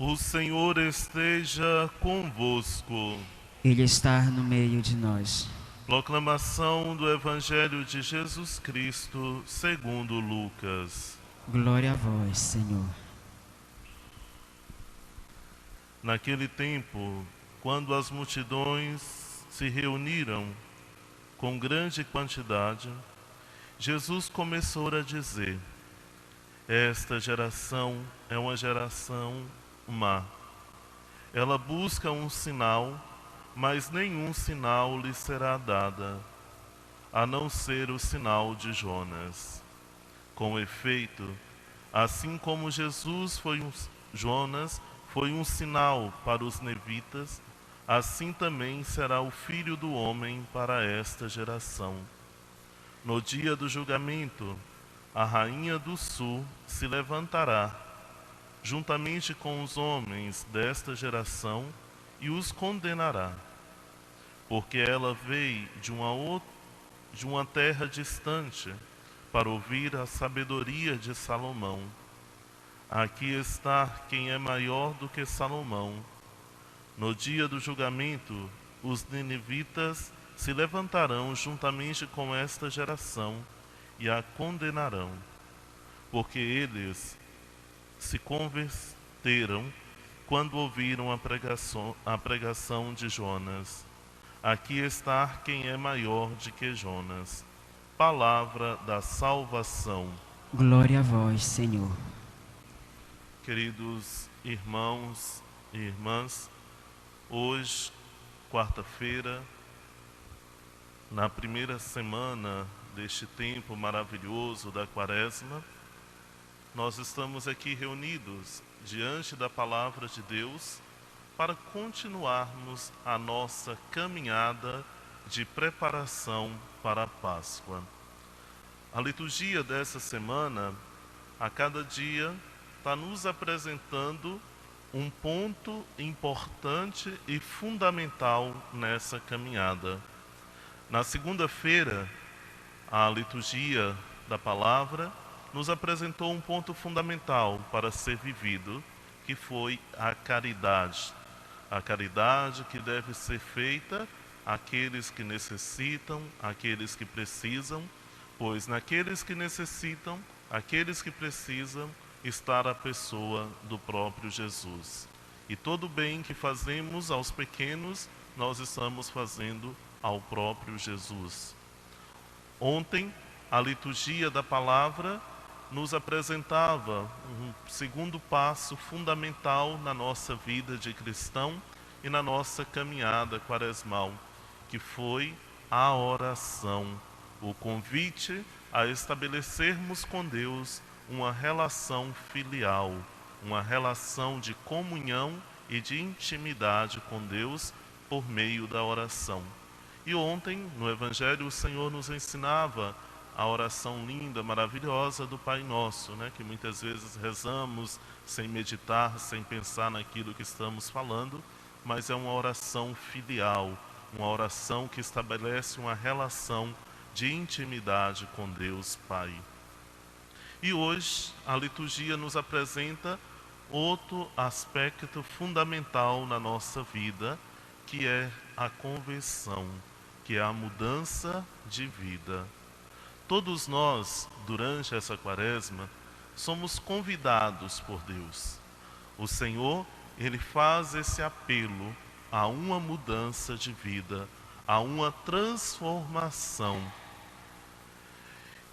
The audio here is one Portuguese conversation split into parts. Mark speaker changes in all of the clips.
Speaker 1: O Senhor esteja convosco.
Speaker 2: Ele está no meio de nós.
Speaker 1: Proclamação do Evangelho de Jesus Cristo, segundo Lucas.
Speaker 2: Glória a vós, Senhor.
Speaker 1: Naquele tempo, quando as multidões se reuniram com grande quantidade, Jesus começou a dizer: esta geração é uma geração má. Ela busca um sinal, mas nenhum sinal lhe será dada, a não ser o sinal de Jonas. Com efeito, assim como Jonas foi um sinal para os nevitas, assim também será o Filho do Homem para esta geração. No dia do julgamento, a rainha do sul se levantará, juntamente com os homens desta geração, e os condenará, porque ela veio de uma terra distante para ouvir a sabedoria de Salomão. Aqui está quem é maior do que Salomão. No dia do julgamento, os ninivitas se levantarão juntamente com esta geração e a condenarão, porque eles se converteram quando ouviram a pregação de Jonas. Aqui está quem é maior do que Jonas. Palavra da salvação.
Speaker 2: Glória a vós, Senhor.
Speaker 1: Queridos irmãos e irmãs, hoje, quarta-feira, na primeira semana deste tempo maravilhoso da Quaresma, nós estamos aqui reunidos diante da Palavra de Deus para continuarmos a nossa caminhada de preparação para a Páscoa. A liturgia dessa semana, a cada dia, está nos apresentando um ponto importante e fundamental nessa caminhada. Na segunda-feira, a liturgia da Palavra nos apresentou um ponto fundamental para ser vivido, que foi a caridade. A caridade que deve ser feita àqueles que necessitam, àqueles que precisam, pois naqueles que necessitam, aqueles que precisam, está a pessoa do próprio Jesus. E todo o bem que fazemos aos pequenos, nós estamos fazendo ao próprio Jesus. Ontem, a liturgia da Palavra nos apresentava um segundo passo fundamental na nossa vida de cristão e na nossa caminhada quaresmal, que foi a oração, o convite a estabelecermos com Deus uma relação filial, uma relação de comunhão e de intimidade com Deus por meio da oração. E ontem, no Evangelho, o Senhor nos ensinava a oração linda, maravilhosa do Pai Nosso, que muitas vezes rezamos sem meditar, sem pensar naquilo que estamos falando, mas é uma oração filial, uma oração que estabelece uma relação de intimidade com Deus Pai. E hoje a liturgia nos apresenta outro aspecto fundamental na nossa vida, que é a conversão, que é a mudança de vida. Todos nós, durante essa Quaresma, somos convidados por Deus. O Senhor, Ele faz esse apelo a uma mudança de vida, a uma transformação.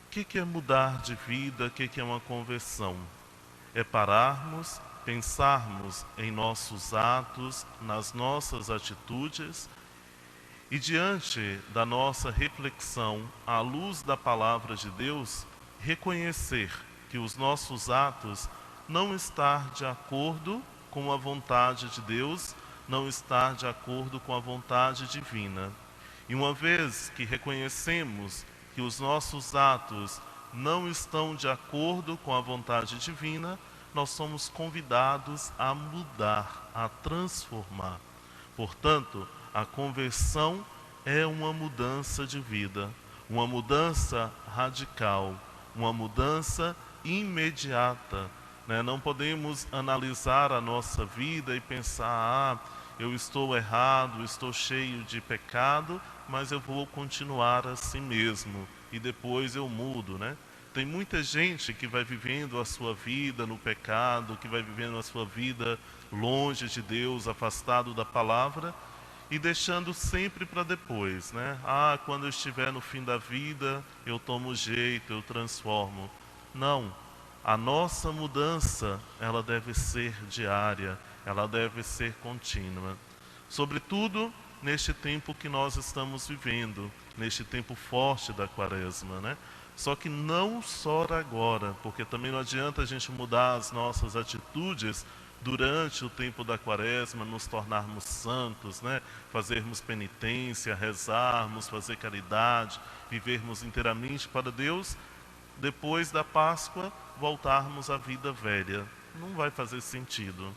Speaker 1: O que é mudar de vida? O que é uma conversão? É pararmos, pensarmos em nossos atos, nas nossas atitudes, e diante da nossa reflexão, à luz da Palavra de Deus, reconhecer que os nossos atos não estão de acordo com a vontade de Deus, não estão de acordo com a vontade divina. E uma vez que reconhecemos que os nossos atos não estão de acordo com a vontade divina, nós somos convidados a mudar, a transformar. Portanto, a conversão é uma mudança de vida, uma mudança radical, uma mudança imediata, né? Não podemos analisar a nossa vida e pensar, eu estou errado, estou cheio de pecado, mas eu vou continuar assim mesmo e depois eu mudo, né? Tem muita gente que vai vivendo a sua vida no pecado, que vai vivendo a sua vida longe de Deus, afastado da palavra e deixando sempre para depois, né? Quando eu estiver no fim da vida, eu tomo jeito, eu transformo. Não. A nossa mudança, ela deve ser diária, ela deve ser contínua. Sobretudo neste tempo que nós estamos vivendo, neste tempo forte da Quaresma, né? Só que não só agora, porque também não adianta a gente mudar as nossas atitudes durante o tempo da Quaresma, nos tornarmos santos, né? Fazermos penitência, rezarmos, fazer caridade, vivermos inteiramente para Deus. Depois da Páscoa, voltarmos à vida velha. Não vai fazer sentido.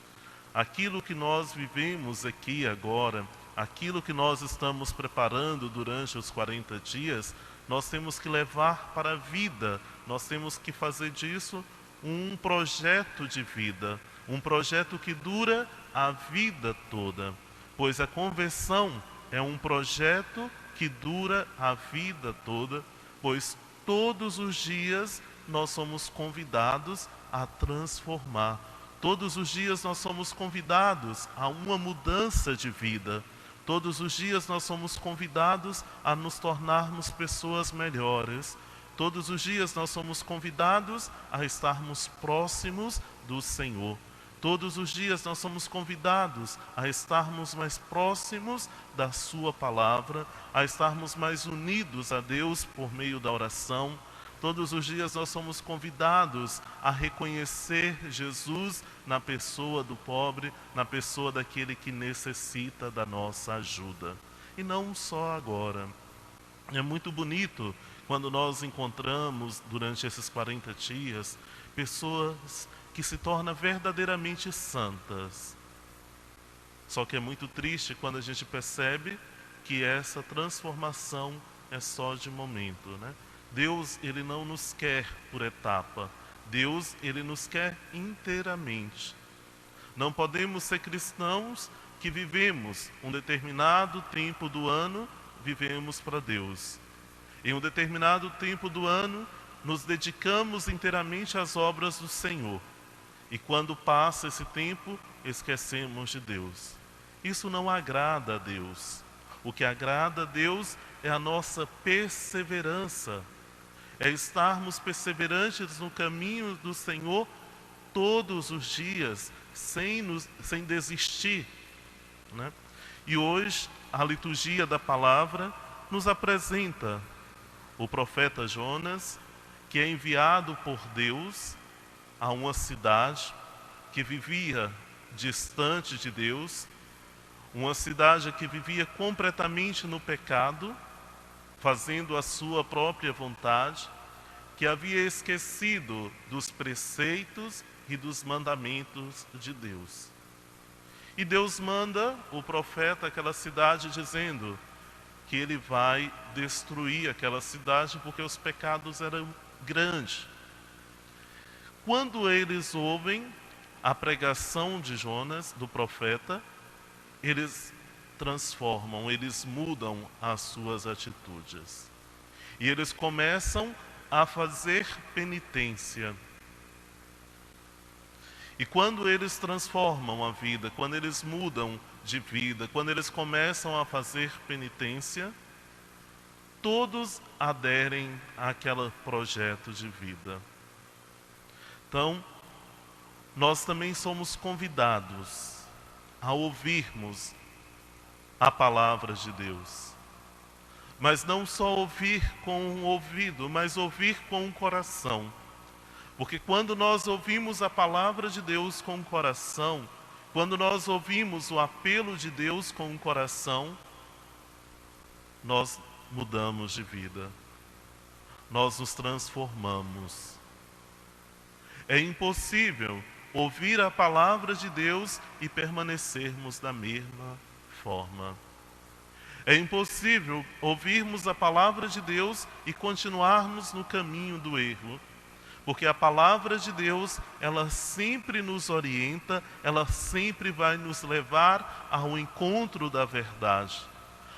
Speaker 1: Aquilo que nós vivemos aqui agora, aquilo que nós estamos preparando durante os 40 dias, nós temos que levar para a vida, nós temos que fazer disso um projeto de vida, um projeto que dura a vida toda, pois a conversão é um projeto que dura a vida toda, pois todos os dias nós somos convidados a transformar. Todos os dias nós somos convidados a uma mudança de vida. Todos os dias nós somos convidados a nos tornarmos pessoas melhores. Todos os dias nós somos convidados a estarmos próximos do Senhor. Todos os dias nós somos convidados a estarmos mais próximos da Sua palavra, a estarmos mais unidos a Deus por meio da oração. Todos os dias nós somos convidados a reconhecer Jesus na pessoa do pobre, na pessoa daquele que necessita da nossa ajuda. E não só agora. É muito bonito quando nós encontramos durante esses 40 dias pessoas que se tornam verdadeiramente santas. Só que é muito triste quando a gente percebe que essa transformação é só de momento, né? Deus, Ele não nos quer por etapa. Deus, Ele nos quer inteiramente. Não podemos ser cristãos que vivemos um determinado tempo do ano, vivemos para Deus. Em um determinado tempo do ano, nos dedicamos inteiramente às obras do Senhor. E quando passa esse tempo, esquecemos de Deus. Isso não agrada a Deus. O que agrada a Deus é a nossa perseverança. É estarmos perseverantes no caminho do Senhor todos os dias, sem desistir, né? E hoje, a liturgia da palavra nos apresenta o profeta Jonas, que é enviado por Deus a uma cidade que vivia distante de Deus, uma cidade que vivia completamente no pecado, fazendo a sua própria vontade, que havia esquecido dos preceitos e dos mandamentos de Deus. E Deus manda o profeta àquela cidade dizendo que ele vai destruir aquela cidade porque os pecados eram grandes. Quando eles ouvem a pregação de Jonas, do profeta, eles transformam, eles mudam as suas atitudes. E eles começam a fazer penitência. E quando eles transformam a vida, quando eles mudam de vida, quando eles começam a fazer penitência, todos aderem àquele projeto de vida. Então, nós também somos convidados a ouvirmos a palavra de Deus. Mas não só ouvir com o ouvido, mas ouvir com o coração. Porque quando nós ouvimos a palavra de Deus com o coração, quando nós ouvimos o apelo de Deus com o coração, nós mudamos de vida. Nós nos transformamos. É impossível ouvir a palavra de Deus e permanecermos da mesma forma. É impossível ouvirmos a palavra de Deus e continuarmos no caminho do erro. Porque a palavra de Deus, ela sempre nos orienta, ela sempre vai nos levar ao encontro da verdade.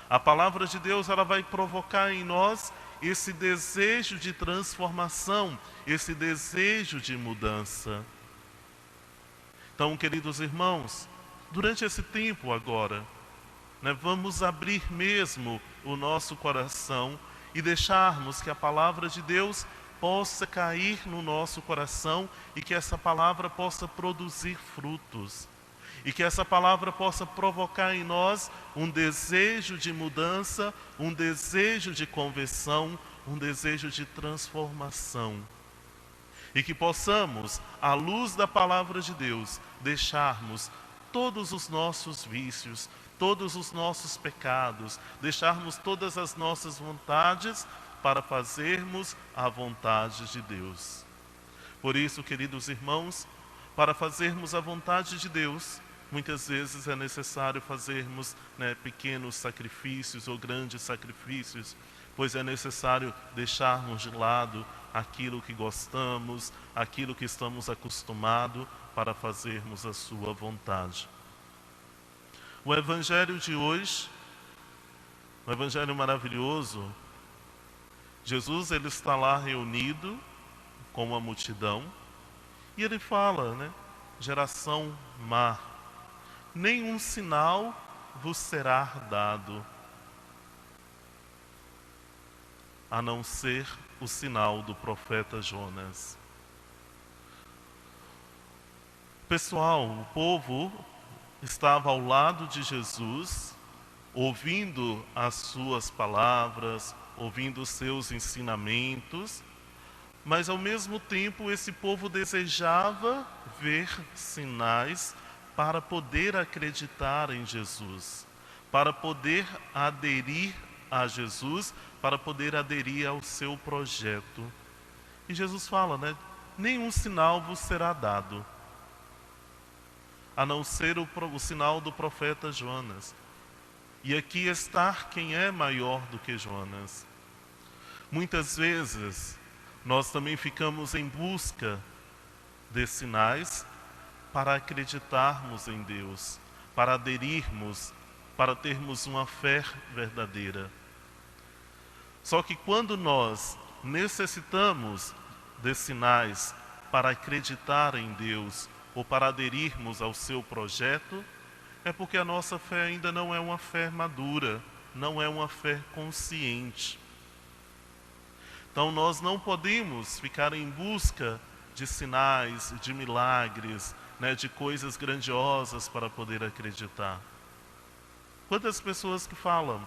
Speaker 1: A palavra de Deus, ela vai provocar em nós esse desejo de transformação, esse desejo de mudança. Então, queridos irmãos, durante esse tempo agora, vamos abrir mesmo o nosso coração e deixarmos que a palavra de Deus possa cair no nosso coração e que essa palavra possa produzir frutos. E que essa palavra possa provocar em nós um desejo de mudança, um desejo de conversão, um desejo de transformação. E que possamos, à luz da palavra de Deus, deixarmos todos os nossos vícios, todos os nossos pecados, deixarmos todas as nossas vontades para fazermos a vontade de Deus. Por isso, queridos irmãos, para fazermos a vontade de Deus, muitas vezes é necessário fazermos pequenos sacrifícios ou grandes sacrifícios, pois é necessário deixarmos de lado aquilo que gostamos, aquilo que estamos acostumados para fazermos a sua vontade. O Evangelho de hoje, um Evangelho maravilhoso, Jesus ele está lá reunido com a multidão e ele fala, geração má, nenhum sinal vos será dado, a não ser o sinal do profeta Jonas. Pessoal, o povo estava ao lado de Jesus, ouvindo as suas palavras, ouvindo os seus ensinamentos, mas ao mesmo tempo esse povo desejava ver sinais para poder acreditar em Jesus, para poder aderir a Jesus, para poder aderir ao seu projeto. E Jesus fala, nenhum sinal vos será dado, a não ser o sinal do profeta Jonas. E aqui está quem é maior do que Jonas. Muitas vezes, nós também ficamos em busca de sinais para acreditarmos em Deus, para aderirmos, para termos uma fé verdadeira. Só que quando nós necessitamos de sinais para acreditar em Deus ou para aderirmos ao seu projeto, é porque a nossa fé ainda não é uma fé madura, não é uma fé consciente. Então nós não podemos ficar em busca de sinais, de milagres, de coisas grandiosas para poder acreditar. Quantas pessoas que falam,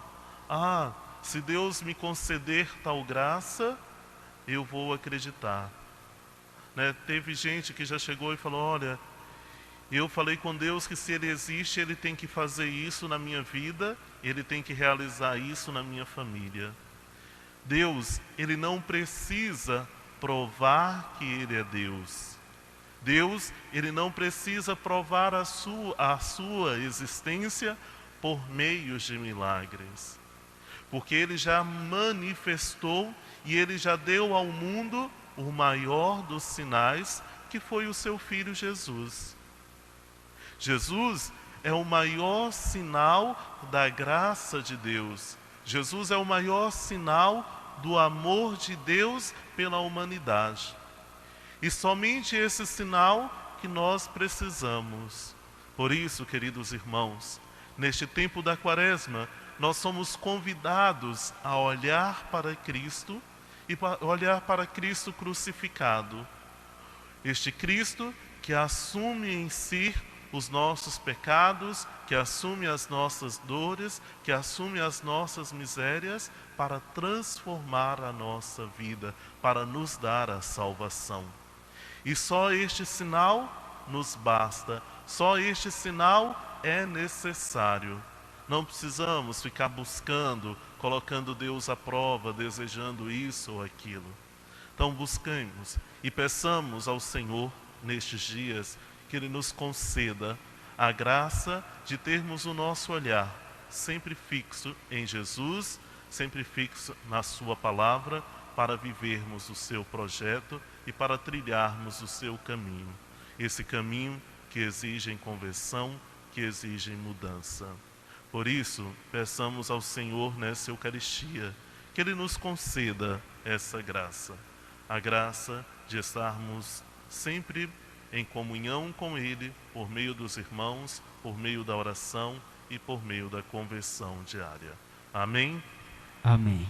Speaker 1: se Deus me conceder tal graça, eu vou acreditar. Teve gente que já chegou e falou, olha, eu falei com Deus que se Ele existe, Ele tem que fazer isso na minha vida, Ele tem que realizar isso na minha família. Deus, Ele não precisa provar que Ele é Deus. Deus, Ele não precisa provar a sua existência por meio de milagres. Porque Ele já manifestou e Ele já deu ao mundo o maior dos sinais, que foi o seu Filho Jesus. Jesus é o maior sinal da graça de Deus. Jesus é o maior sinal do amor de Deus pela humanidade. E somente esse sinal que nós precisamos. Por isso, queridos irmãos, neste tempo da Quaresma, nós somos convidados a olhar para Cristo e olhar para Cristo crucificado. Este Cristo que assume em si os nossos pecados, que assume as nossas dores, que assume as nossas misérias para transformar a nossa vida, para nos dar a salvação. E só este sinal nos basta, só este sinal é necessário. Não precisamos ficar buscando, colocando Deus à prova, desejando isso ou aquilo. Então busquemos e peçamos ao Senhor nestes dias que Ele nos conceda a graça de termos o nosso olhar sempre fixo em Jesus, sempre fixo na Sua palavra, para vivermos o seu projeto e para trilharmos o seu caminho. Esse caminho que exige conversão, que exige mudança. Por isso, peçamos ao Senhor nessa Eucaristia que Ele nos conceda essa graça. A graça de estarmos sempre em comunhão com Ele, por meio dos irmãos, por meio da oração e por meio da conversão diária. Amém?
Speaker 2: Amém.